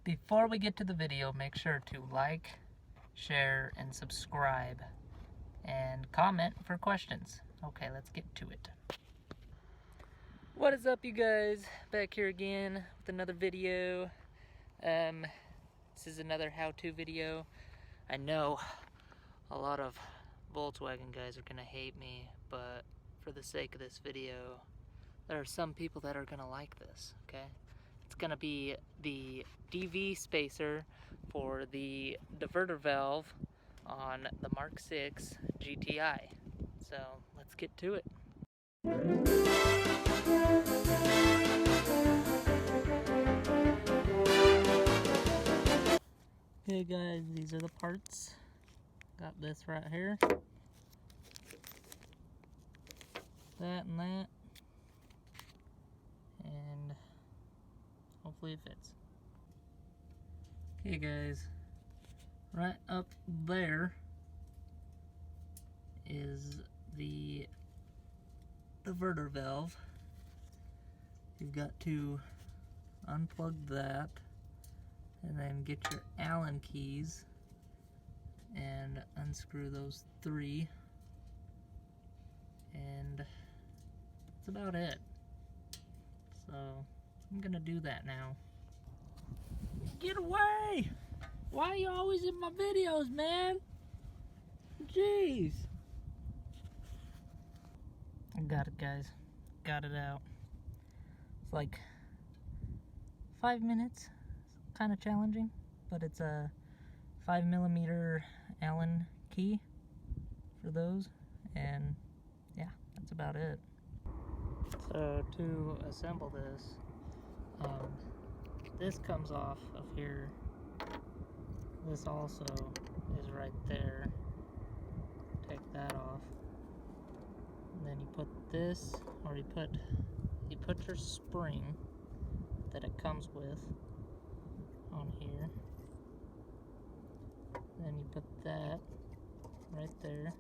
Before we get to the video, make sure to like, share, and subscribe, and comment for questions. Okay, let's get to it. What is up, you guys? Back here again with another video. This is another how-to video. I know a lot of Volkswagen guys are gonna hate me, but for the sake of this video, there are some people that are gonna like this, okay? It's gonna be the DV spacer for the diverter valve on the Mk6 GTI. So let's get to it. Okay guys, these are the parts. Got this right here. That and that. And hopefully it fits. Okay guys, right up there is the diverter valve. You've got to unplug that and then get your Allen keys and unscrew those three, and that's about it. So I'm gonna do that now. Get away! Why are you always in my videos, man? Jeez. I got it, guys. Got it out. It's like 5 minutes. It's kind of challenging, but it's a 5mm Allen key for those, and yeah, that's about it. So to assemble this, this comes off of here. This also is right there. Take that off, and then you put this, or you put your spring that it comes with on here. Then you put that right there,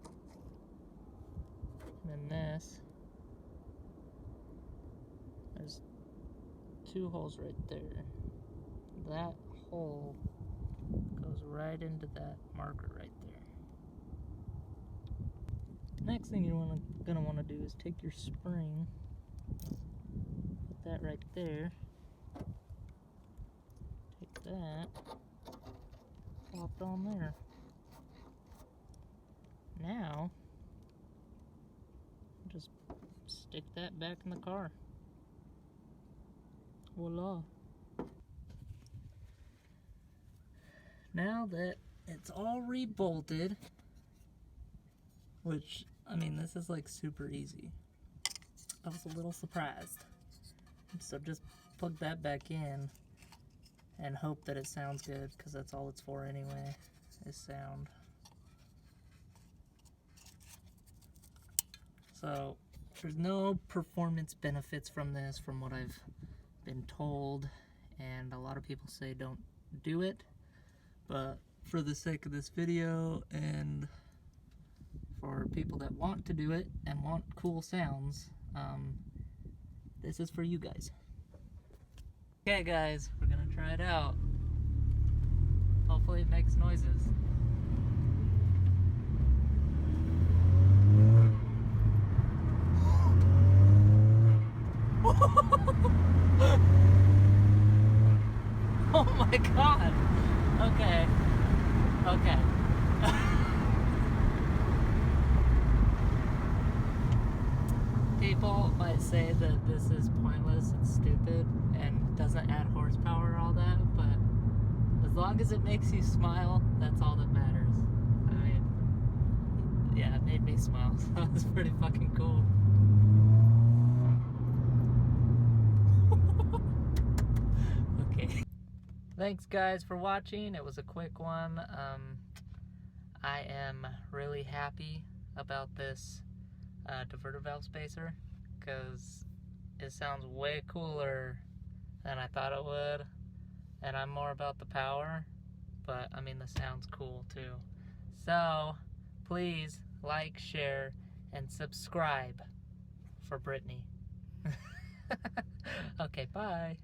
and then this. There's 2 holes right there. That hole goes right into that marker right there. Next thing you're gonna want to do is take your spring, put that right there, take that, plop it on there. Now, just stick that back in the car. Voila. Now that it's all rebolted, which, I mean, this is like super easy. I was a little surprised. So just plug that back in and hope that it sounds good, because that's all it's for anyway, is sound. So there's no performance benefits from this, from what I've been told, and a lot of people say don't do it, but for the sake of this video and for people that want to do it and want cool sounds, this is for you guys. Okay guys, we're gonna try it out. Hopefully it makes noises. Oh my god! Okay. Okay. People might say that this is pointless and stupid and doesn't add horsepower or all that, but as long as it makes you smile, that's all that matters. I mean, yeah, it made me smile, so that was pretty fucking cool. Okay. Thanks guys for watching. It was a quick one. I am really happy about this diverter valve spacer, because it sounds way cooler than I thought it would, and I'm more about the power, but I mean the sound's cool too. So please like, share, and subscribe for Brittany. Okay, bye.